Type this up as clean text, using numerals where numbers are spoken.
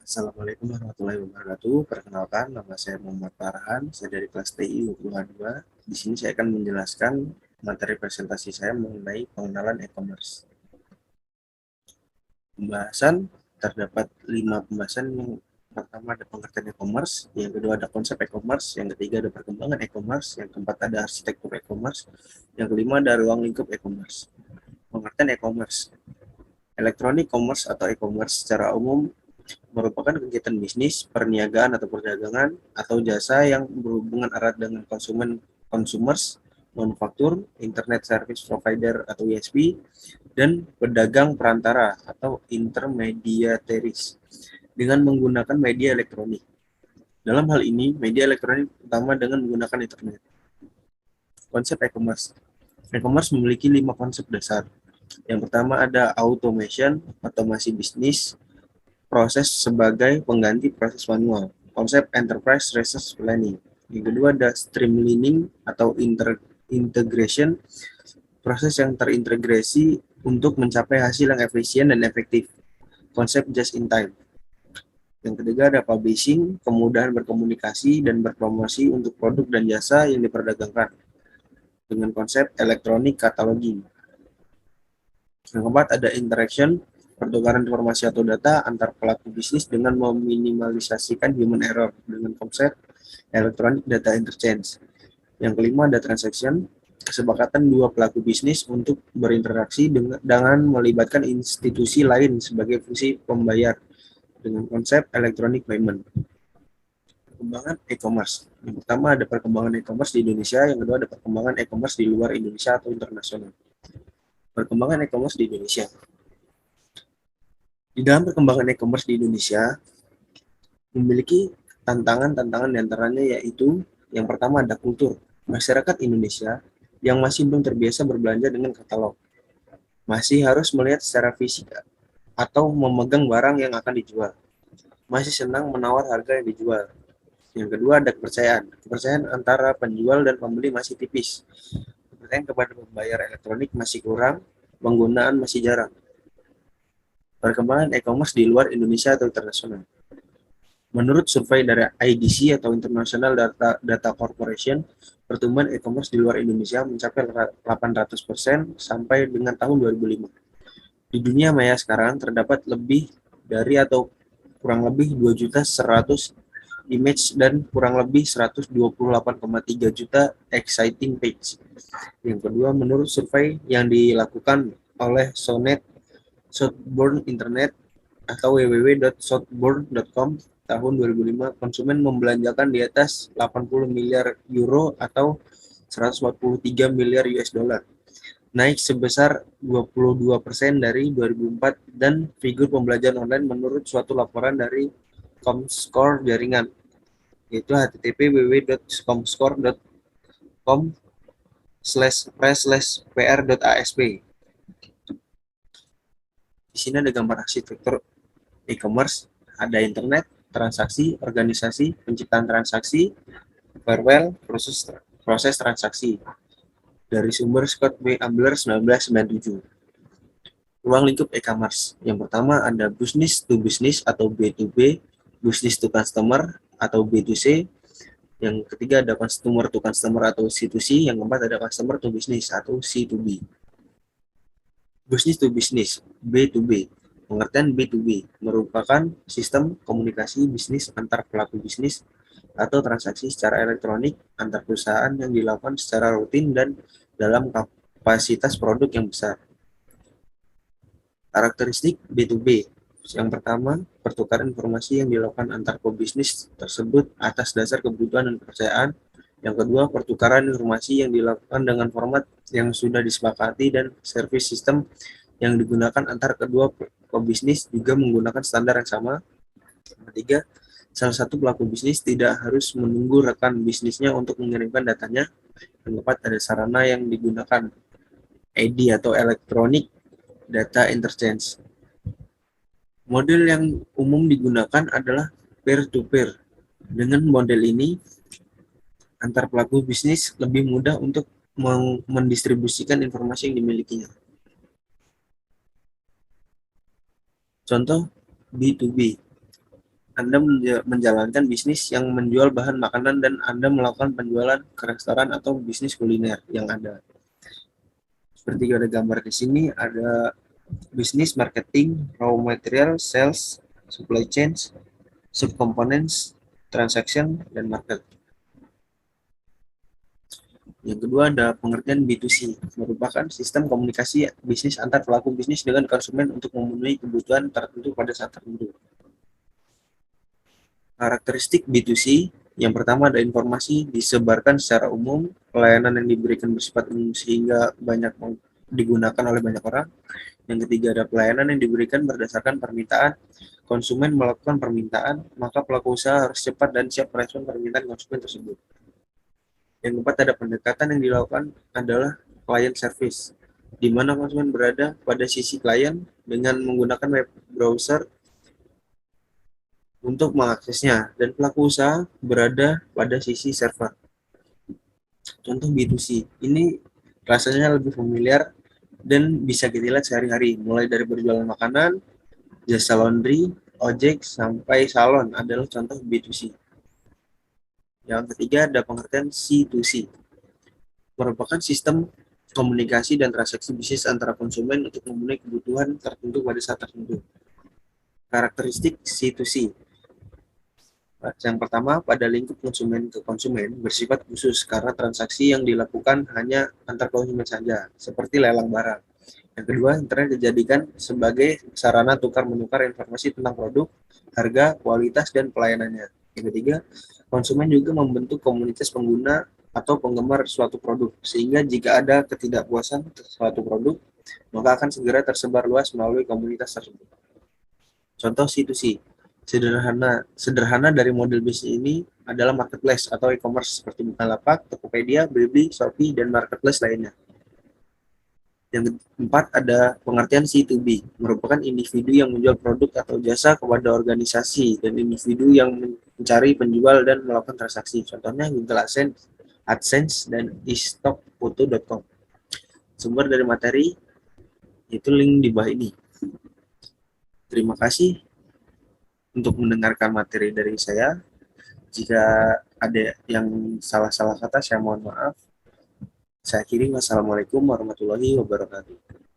Assalamualaikum warahmatullahi wabarakatuh. Perkenalkan, nama saya Muhammad Farhan. Saya dari kelas TI U22. Di sini saya akan menjelaskan materi presentasi saya mengenai pengenalan e-commerce. Pembahasan terdapat 5 pembahasan. Yang pertama ada pengertian e-commerce, yang kedua ada konsep e-commerce, yang ketiga ada perkembangan e-commerce, yang keempat ada arsitektur e-commerce, yang kelima ada ruang lingkup e-commerce. Pengertian e-commerce. Electronic commerce atau e-commerce secara umum merupakan kegiatan bisnis, perniagaan atau perdagangan, atau jasa yang berhubungan erat dengan consumers, manufaktur, internet service provider atau ISP, dan pedagang perantara atau intermediaries dengan menggunakan media elektronik. Dalam hal ini, media elektronik utama dengan menggunakan internet. Konsep e-commerce. E-commerce memiliki 5 konsep dasar. Yang pertama ada automation, otomasi bisnis, proses sebagai pengganti proses manual. Konsep enterprise resource planning. Yang kedua ada streamlining atau integration, proses yang terintegrasi untuk mencapai hasil yang efisien dan efektif. Konsep just in time. Yang ketiga ada publishing, kemudahan berkomunikasi dan berpromosi untuk produk dan jasa yang diperdagangkan dengan konsep electronic cataloging. Yang keempat ada interaction, pertukaran informasi atau data antar pelaku bisnis dengan meminimalisasikan human error dengan konsep electronic data interchange. Yang kelima ada transaction, kesepakatan dua pelaku bisnis untuk berinteraksi dengan melibatkan institusi lain sebagai fungsi pembayar dengan konsep electronic payment. Perkembangan e-commerce. Yang pertama ada perkembangan e-commerce di Indonesia, yang kedua ada perkembangan e-commerce di luar Indonesia atau internasional. Perkembangan e-commerce di Indonesia. Di dalam perkembangan e-commerce di Indonesia, memiliki tantangan-tantangan diantaranya yaitu yang pertama ada kultur. Masyarakat Indonesia yang masih belum terbiasa berbelanja dengan katalog. Masih harus melihat secara fisik atau memegang barang yang akan dijual. Masih senang menawar harga yang dijual. Yang kedua ada kepercayaan. Kepercayaan antara penjual dan pembeli masih tipis. Kepercayaan kepada pembayar elektronik masih kurang, penggunaan masih jarang. Perkembangan e-commerce di luar Indonesia atau internasional. Menurut survei dari IDC atau International Data Corporation, pertumbuhan e-commerce di luar Indonesia mencapai 800% sampai dengan tahun 2005. Di dunia maya sekarang terdapat lebih dari atau kurang lebih 2.100 image dan kurang lebih 128,3 juta exciting page. Yang kedua, menurut survei yang dilakukan oleh Southbourne Internet atau www.southbourne.com tahun 2005, konsumen membelanjakan di atas 80 miliar euro atau 143 miliar US dollar, naik sebesar 22% dari 2004 dan figur pembelajaran online menurut suatu laporan dari Comscore jaringan, yaitu http://comscore.com/press/pr.asp. Di sini ada gambar arsitektur e-commerce, ada internet, transaksi, organisasi, penciptaan transaksi, firewall, proses transaksi. Dari sumber Scott B. Ambler 1997. Ruang lingkup e-commerce. Yang pertama ada business to business atau B2B, business to customer atau B2C. Yang ketiga ada consumer to customer atau C2C. Yang keempat ada customer to business atau C2B. Business to business, B2B. Pengertian B2B merupakan sistem komunikasi bisnis antar pelaku bisnis atau transaksi secara elektronik antar perusahaan yang dilakukan secara rutin dan dalam kapasitas produk yang besar. Karakteristik B2B. Yang pertama, pertukaran informasi yang dilakukan antar pebisnis tersebut atas dasar kebutuhan dan kepercayaan. Yang kedua, pertukaran informasi yang dilakukan dengan format yang sudah disepakati dan service sistem yang digunakan antar kedua pebisnis juga menggunakan standar yang sama. Yang ketiga, salah satu pelaku bisnis tidak harus menunggu rekan bisnisnya untuk mengirimkan datanya. Yang keempat, ada sarana yang digunakan, EDI atau Electronic Data Interchange. Model yang umum digunakan adalah peer-to-peer. Dengan model ini, antar pelaku bisnis lebih mudah untuk mendistribusikan informasi yang dimilikinya. Contoh B2B. Anda menjalankan bisnis yang menjual bahan makanan dan Anda melakukan penjualan ke restoran atau bisnis kuliner yang ada. Seperti ada gambar di sini, ada bisnis marketing, raw material, sales, supply chains, subcomponents, transaction, dan market. Yang kedua ada pengertian B2C, merupakan sistem komunikasi bisnis antar pelaku bisnis dengan konsumen untuk memenuhi kebutuhan tertentu pada saat tertentu. Karakteristik B2C, yang pertama ada informasi disebarkan secara umum, pelayanan yang diberikan bersifat umum sehingga banyak digunakan oleh banyak orang. Yang ketiga ada pelayanan yang diberikan berdasarkan permintaan, konsumen melakukan permintaan, maka pelaku usaha harus cepat dan siap merespon permintaan konsumen tersebut. Yang keempat ada pendekatan yang dilakukan adalah client service, di mana konsumen berada pada sisi klien dengan menggunakan web browser untuk mengaksesnya, dan pelaku usaha berada pada sisi server. Contoh B2C, ini rasanya lebih familiar dan bisa kita lihat sehari-hari, mulai dari berjualan makanan, jasa laundry, ojek, sampai salon adalah contoh B2C. Yang ketiga ada pengertian C2C, merupakan sistem komunikasi dan transaksi bisnis antara konsumen untuk memenuhi kebutuhan tertentu pada saat tertentu. Karakteristik C2C, yang pertama, pada lingkup konsumen ke konsumen bersifat khusus karena transaksi yang dilakukan hanya antar konsumen saja, seperti lelang barang. Yang kedua, internet dijadikan sebagai sarana tukar-menukar informasi tentang produk, harga, kualitas, dan pelayanannya. Yang ketiga, konsumen juga membentuk komunitas pengguna atau penggemar suatu produk, sehingga jika ada ketidakpuasan suatu produk, maka akan segera tersebar luas melalui komunitas tersebut. Contoh C2C. Sederhana dari model bisnis ini adalah marketplace atau e-commerce seperti Bukalapak, Tokopedia, Blibli, Shopee, dan marketplace lainnya. Yang keempat ada pengertian C2B, merupakan individu yang menjual produk atau jasa kepada organisasi dan individu yang mencari penjual dan melakukan transaksi. Contohnya Google AdSense dan iStockfoto.com. Sumber dari materi itu link di bawah ini. Terima kasih untuk mendengarkan materi dari saya. Jika ada yang salah-salah kata, saya mohon maaf. Saya akhiri. Wassalamualaikum warahmatullahi wabarakatuh.